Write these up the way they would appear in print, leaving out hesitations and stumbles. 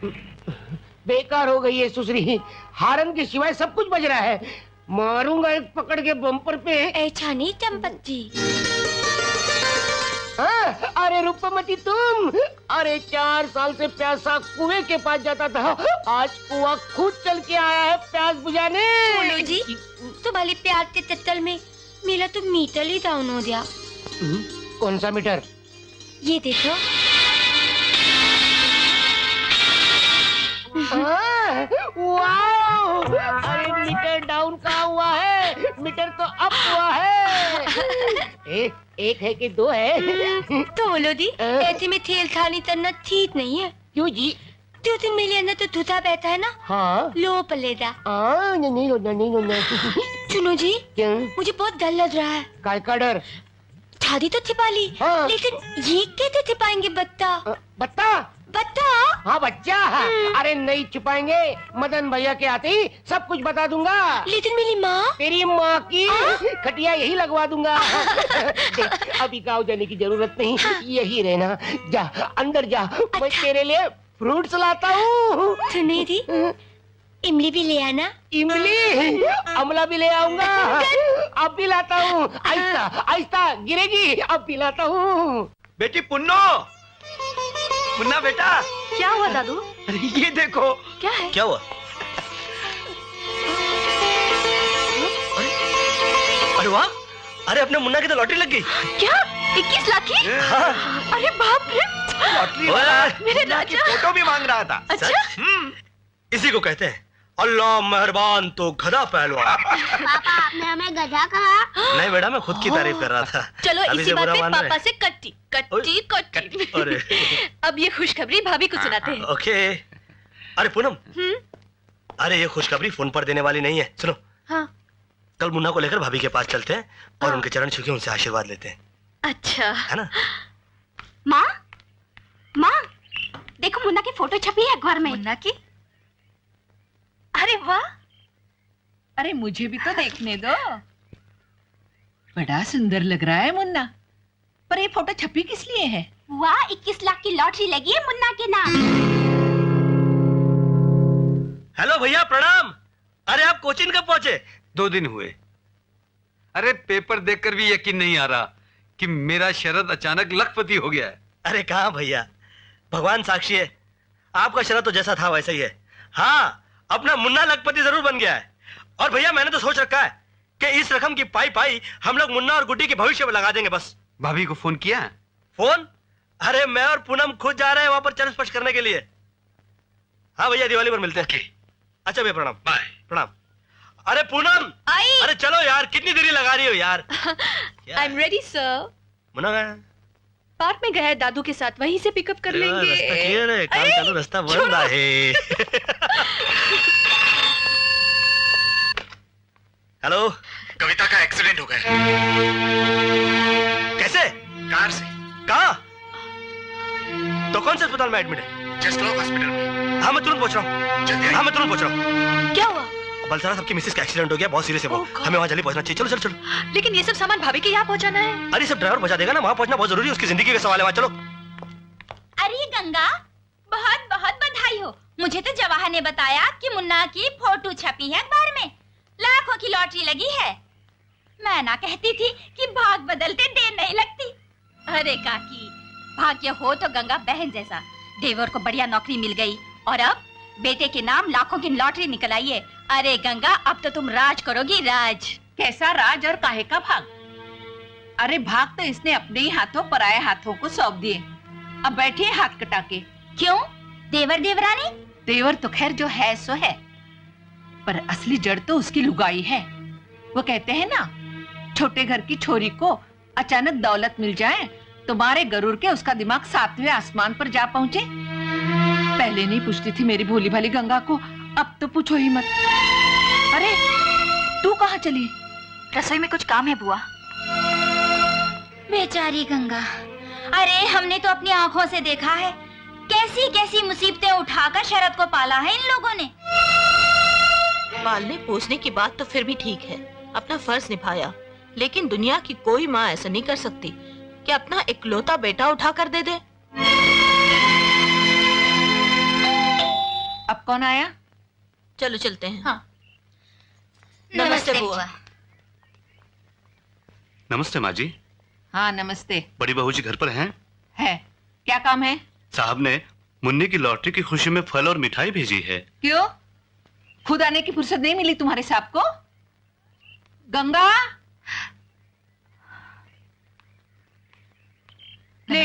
बेकार हो गई है सुसरी, हारन के सिवाय सब कुछ बज रहा है। मारूंगा एक पकड़ के बम्पर पे। ऐसा नहीं चंपत जी। अरे रूपमती तुम, अरे 4 साल से प्यासा कुएं के पास जाता था, आज कुआं खुद चल के आया है प्यास बुझाने। बोलो जी, तुम्हारी प्यार के चक्कर में मेरा तो मीटर ही डाउन हो गया। कौन सा मीटर? ये देखो। वाओ! अरे मीटर डाउन कहाँ हुआ है, मीटर तो अप हुआ है। एक है कि 2 है? तो बोलो दी, ऐसे में थेल खानी करना ठीक नहीं है। क्यों जी? 2 दिन मेरे अंदर तो धुता बैठा है ना। हाँ। लो पलेगा। नहीं होना, नहीं होना। सुनो जी, क्या? मुझे बहुत डर लग रहा है। काय का डर? शादी तो छिपा ली, हाँ। लेकिन ये कैसे छिपाएंगे बत्ता? बत्ता? बत्ता? हाँ बच्चा। अरे नहीं छुपाएंगे, मदन भैया के आते ही सब कुछ बता दूंगा। लेकिन मेरी माँ? तेरी माँ की खटिया यही लगवा दूंगा। देख, अभी गाँव जाने की जरूरत नहीं, यही रहना। जा अंदर जा, मैं तेरे लिए फ्रूट्स लाता हूँ। सुने दी, इमली भी ले आना। इमली? अमला भी ले आऊंगा। अब भी लाता हूँ। आहिस्ता आहिस्ता गिरेगी, अब भी लाता हूँ। बेटी पुन्नो, मुन्ना बेटा। क्या हुआ दादू? अरे ये देखो। क्या है? क्या हुआ? अरे वाह, अरे अपने मुन्ना की तो लॉटरी लग गई। क्या? 21 लाख की? हाँ। अरे बाप रे, लॉटरी वाला मेरे मुन्ना की राजा। फोटो भी मांग रहा था। अच्छा? इसी को कहते हैं अल्लाह मेहरबान तो गधा पहलवान। पापा आपने हमें गधा कहा? नहीं बेटा, मैं खुद की तारीफ कर रहा था। चलो अभी इसी से बात बुरा पे मान पापा रहे। से कट्टी। अरे अब ये खुशखबरी भाभी को सुनाते हैं। ओके। अरे पूनम, अरे ये खुशखबरी फोन पर देने वाली नहीं है, सुनो। हाँ। कल मुन्ना को लेकर भाभी के पास चलते हैं और उनके चरण छू के उनसे आशीर्वाद लेते हैं। अच्छा है ना? माँ, माँ, देखो मुन्ना की फोटो छपी है अखबार में। मुन्ना की? अरे वाह, अरे मुझे भी तो देखने दो। बड़ा सुंदर लग रहा है मुन्ना, पर ये फोटो छपी किस लिए है? वाह, 21 लाख की लॉटरी लगी है मुन्ना के नाम। हेलो भैया प्रणाम। अरे आप कोचिंग कब पहुंचे? 2 दिन हुए। अरे पेपर देखकर भी यकीन नहीं आ रहा कि मेरा शरद अचानक लखपति हो गया है। अरे कहाँ भैया, भगवान साक्षी है, आपका शरद तो जैसा था वैसा ही है। हाँ, अपना मुन्ना लखपति जरूर बन गया है। और भैया मैंने तो सोच रखा है कि इस रकम की पाई हम लोग मुन्ना और गुड्डी के भविष्य में लगा देंगे बस। भाभी को फोन किया? फोन? अरे मैं और पूनम खुद जा रहे हैं वहां पर चरण स्पर्श करने के लिए। हाँ भैया, दिवाली पर मिलते हैं। अच्छा भैया प्रणाम। बाय। प्रणाम। अरे पूनम, आई। अरे चलो यार, कितनी देरी लगा रही हो यार। I am ready sir. Munna गया? पार्क में गया है दादू के साथ, वहीं से पिकअप कर लेंगे। रास्ता क्लियर है, काम चालू, रास्ता बंद है। हेलो, कविता का एक्सीडेंट हो गया। कैसे? कार से। कहाँ? तो कौन से अस्पताल में एडमिट है? जस्ट हॉस्पिटल में। हाँ मैं तुरंत पहुंच रहा हूँ। जल्दी आइए। हाँ मैं तुरंत पहुंच रहा हूँ। क्या हुआ? बलसारा सबकी मिसेस का एक्सीडेंट हो गया, बहुत सीरियस है वो। Oh हमें वहाँ जल्दी पहुंचना चाहिए। चलो चलो चलो। लेकिन ये सब सामान भाभी के यहाँ पहुँचाना है। अरे सब ड्राइवर पहुंचा देगा ना, वहाँ पहुंचना बहुत जरूरी है, उसकी जिंदगी का सवाल है। वहाँ चलो। अरे गंगा, बहुत बहुत बधाई हो। मुझे तो जवाहर ने बताया कि मुन्ना की फोटो छपी है अखबार में, लाखों की लॉटरी लगी है। मैं ना कहती थी कि भाग बदलते देर नहीं लगती। अरे काकी, भाग्य हो तो गंगा बहन जैसा। देवर को बढ़िया नौकरी मिल गई और अब बेटे के नाम लाखों की लॉटरी निकल आई है। अरे गंगा, अब तो तुम राज करोगी, राज। कैसा राज और काहे का भाग? अरे भाग तो इसने अपने ही हाथों पराये हाथों को सौंप दिए। अब बैठे हाथ कटा के। क्यों? देवर देवरानी? देवर तो खैर जो है सो है, पर असली जड़ तो उसकी लुगाई है। वो कहते हैं ना, छोटे घर की छोरी को अचानक दौलत मिल जाए तो मारे गरूर के उसका दिमाग 7वें आसमान पर जा पहुंचे। पहले नहीं पूछती थी मेरी भोली भाली गंगा को, अब तो पूछो ही मत। अरे तू कहाँ चली? रसोई में कुछ काम है बुआ। बेचारी गंगा, अरे हमने तो अपनी आंखों से देखा है कैसी कैसी मुसीबतें उठाकर शरद को पाला है इन लोगों ने। पालने पोसने की बात तो फिर भी ठीक है, अपना फर्ज निभाया, लेकिन दुनिया की कोई माँ ऐसा नहीं कर सकती कि अपना इकलौता बेटा उठा कर दे दे। अब कौन आया? चलो चलते हैं। हाँ। नमस्ते बुआ। नमस्ते माँ जी। हाँ नमस्ते। बड़ी बहू जी घर पर हैं? है, क्या काम है? साहब ने मुन्नी की लॉटरी की खुशी में फल और मिठाई भेजी है। क्यों? खुद आने की फुर्सत नहीं मिली तुम्हारे साहब को? गंगा, ले,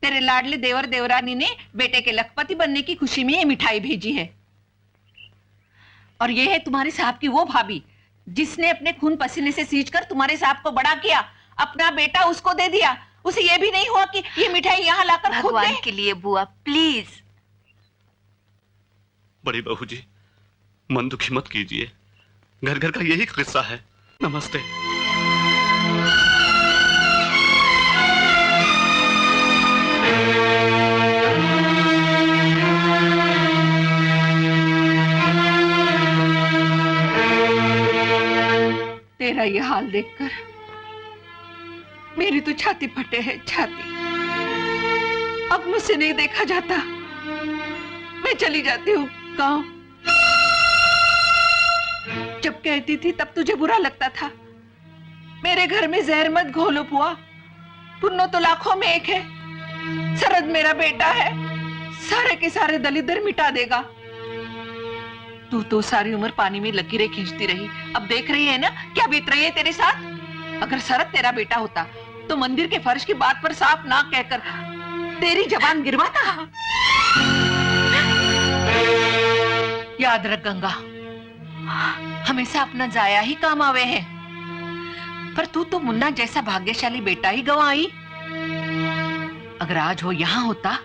तेरे लाडले देवर देवरानी ने बेटे के लखपति बनने की खुशी में ये मिठाई भेजी है। और ये है तुम्हारे साहब की वो भाभी जिसने अपने खून पसीने से सींचकर तुम्हारे साहब को बड़ा किया, अपना बेटा उसको दे दिया। उसे ये भी नहीं हुआ कि ये मिठाई यहाँ लाकर खुद भगवान दे। के लिए बुआ प्लीज। बड़ी बहू जी मन दुखी मत कीजिए, घर घर का यही किस्सा है। नमस्ते। तेरा ये हाल देखकर मेरी तो छाती फटे है, छाती। अब मुझसे नहीं देखा जाता, मैं चली जाती हूँ गाँव। जब कहती थी तब तुझे बुरा लगता था। मेरे घर में जहर मत घोलो बुआ, पुन्नो तो लाखों में एक है। सरद मेरा बेटा है, सारे के सारे दलिदर मिटा देगा। तू तो सारी उम्र पानी में लकीरें खींचती रही, अब देख रही है ना क्या बीत रही है तेरे साथ। अगर शरद तेरा बेटा होता तो मंदिर के फर्श की बात पर साफ ना कहकर तेरी जबान गिरवाता। याद रख गंगा, हमेशा अपना जाया ही काम आवे है। पर तू तो मुन्ना जैसा भाग्यशाली बेटा ही गंवाई। अगर आज वो यहाँ होता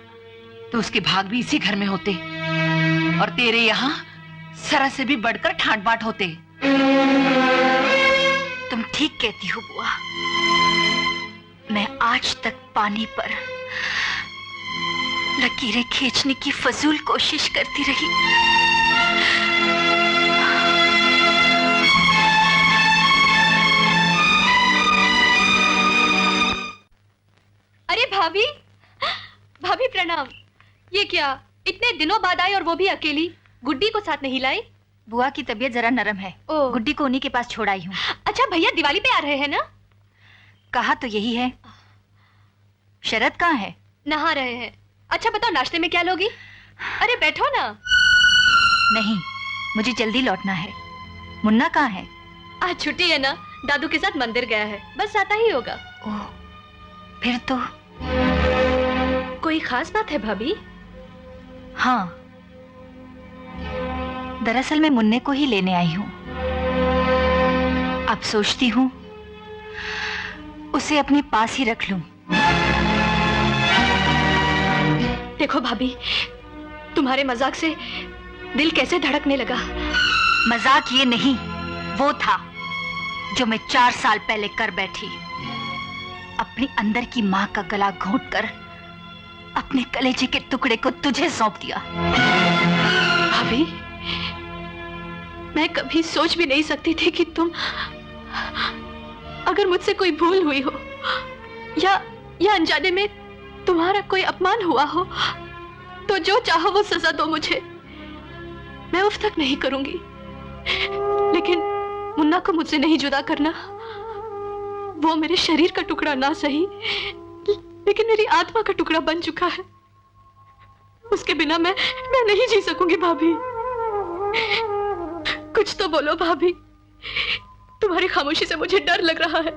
तो उसके भाग भी इसी घर में होते और तेरे यहाँ सरस से भी बढ़कर ठाट बाट होते। तुम ठीक कहती हो बुआ। मैं आज तक पानी पर लकीरें खींचने की फजूल कोशिश करती रही। अरे भाभी, भाभी प्रणाम। ये क्या, इतने दिनों बाद आई और वो भी अकेली? गुड्डी को साथ नहीं लाई? बुआ की तबीयत जरा नरम है, ओह। गुड्डी को उन्हीं के पास छोड़ आई हूँ। अच्छा भैया दिवाली पे आ रहे हैं ना? कहा तो यही है। शरद कहाँ है? नहा रहे हैं। अच्छा बताओ नाश्ते में क्या लोगी? अरे बैठो ना। नहीं, मुझे जल्दी लौटना है। मुन्ना कहाँ है? आज छुट्टी है ना, दादू के साथ मंदिर गया है, बस आता ही होगा। ओह, फिर तो कोई खास बात है भाभी? हाँ, दरअसल मैं मुन्ने को ही लेने आई हूँ। अब सोचती हूँ उसे अपने पास ही रख लूं। देखो भाभी, तुम्हारे मजाक से दिल कैसे धड़कने लगा। मजाक ये नहीं, वो था जो मैं 4 साल पहले कर बैठी। अपनी अंदर की माँ का गला घोंटकर अपने कलेजे के टुकड़े को तुझे सौंप दिया। भाभी, मैं कभी सोच भी नहीं सकती थी कि तुम, अगर मुझसे कोई भूल हुई हो या अनजाने में तुम्हारा कोई अपमान हुआ हो तो जो चाहो वो सजा दो मुझे, मैं उफ तक नहीं करूंगी। लेकिन मुन्ना को मुझसे नहीं जुदा करना। वो मेरे शरीर का टुकड़ा ना सही, लेकिन मेरी आत्मा का टुकड़ा बन चुका है। उसके बिना मैं नहीं जी सकूंगी भाभी। कुछ तो बोलो भाभी, तुम्हारी खामोशी से मुझे डर लग रहा है।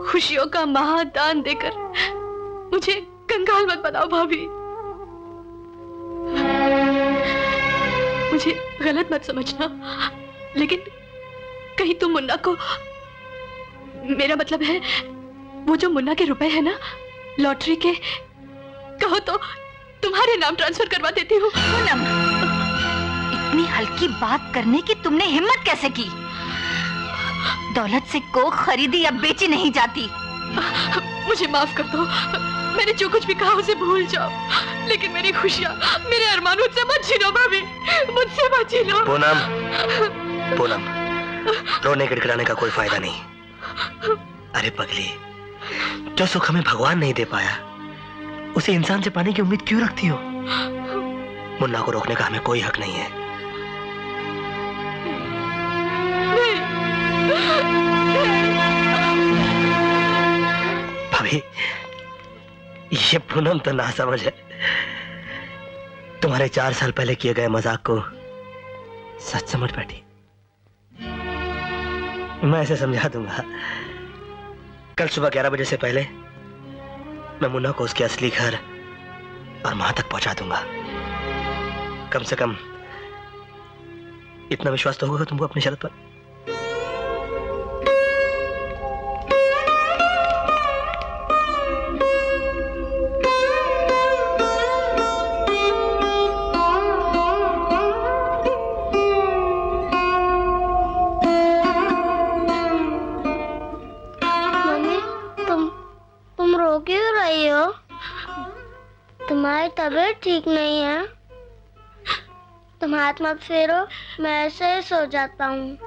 खुशियों का महादान देकर मुझे कंगाल मत बनाओ भाभी। मुझे गलत मत समझना, लेकिन कहीं तुम मुन्ना को, मेरा मतलब है वो जो मुन्ना के रुपए है ना लॉटरी के, कहो तो तुम्हारे नाम ट्रांसफर करवा देती हूँ। पूनम, इतनी हल्की बात करने की तुमने हिम्मत कैसे की? दौलत से को खरीदी या बेची नहीं जाती। मुझे माफ कर दो, मैंने जो कुछ भी कहा उसे भूल जाओ, लेकिन मेरी खुशियाँ, मेरे अरमान मुझसे मत छीनो भाभी, मुझसे मत छीनो। पूनम, रोने गिड़गिड़ाने का कोई फायदा नहीं। अरे पगली, जो सुख हमें भगवान नहीं दे पाया उसे इंसान से पाने की उम्मीद क्यों रखती हो? मुन्ना को रोकने का हमें कोई हक नहीं है। भाभी, ये पूनम तो ना समझ है। तुम्हारे 4 साल पहले किए गए मजाक को सच समझ बैठी। मैं ऐसे समझा दूंगा। कल सुबह 11 बजे से पहले मैं मुन्ना को उसके असली घर और मां तक पहुंचा दूंगा। कम से कम इतना विश्वास तो होगा तुमको अपनी शर्त पर। तुम रो क्यों रही हो? तुम्हारी तबीयत ठीक नहीं है। तुम हाथ मत फेरो, मैं ऐसे ही सो जाता हूँ।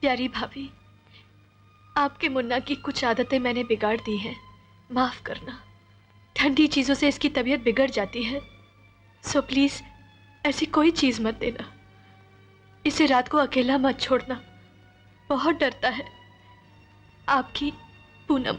प्यारी भाभी, आपके मुन्ना की कुछ आदतें मैंने बिगाड़ दी हैं, माफ करना। ठंडी चीजों से इसकी तबीयत बिगड़ जाती है, सो प्लीज ऐसी कोई चीज मत देना। इसे रात को अकेला मत छोड़ना, बहुत डरता है। आपकी पूनम।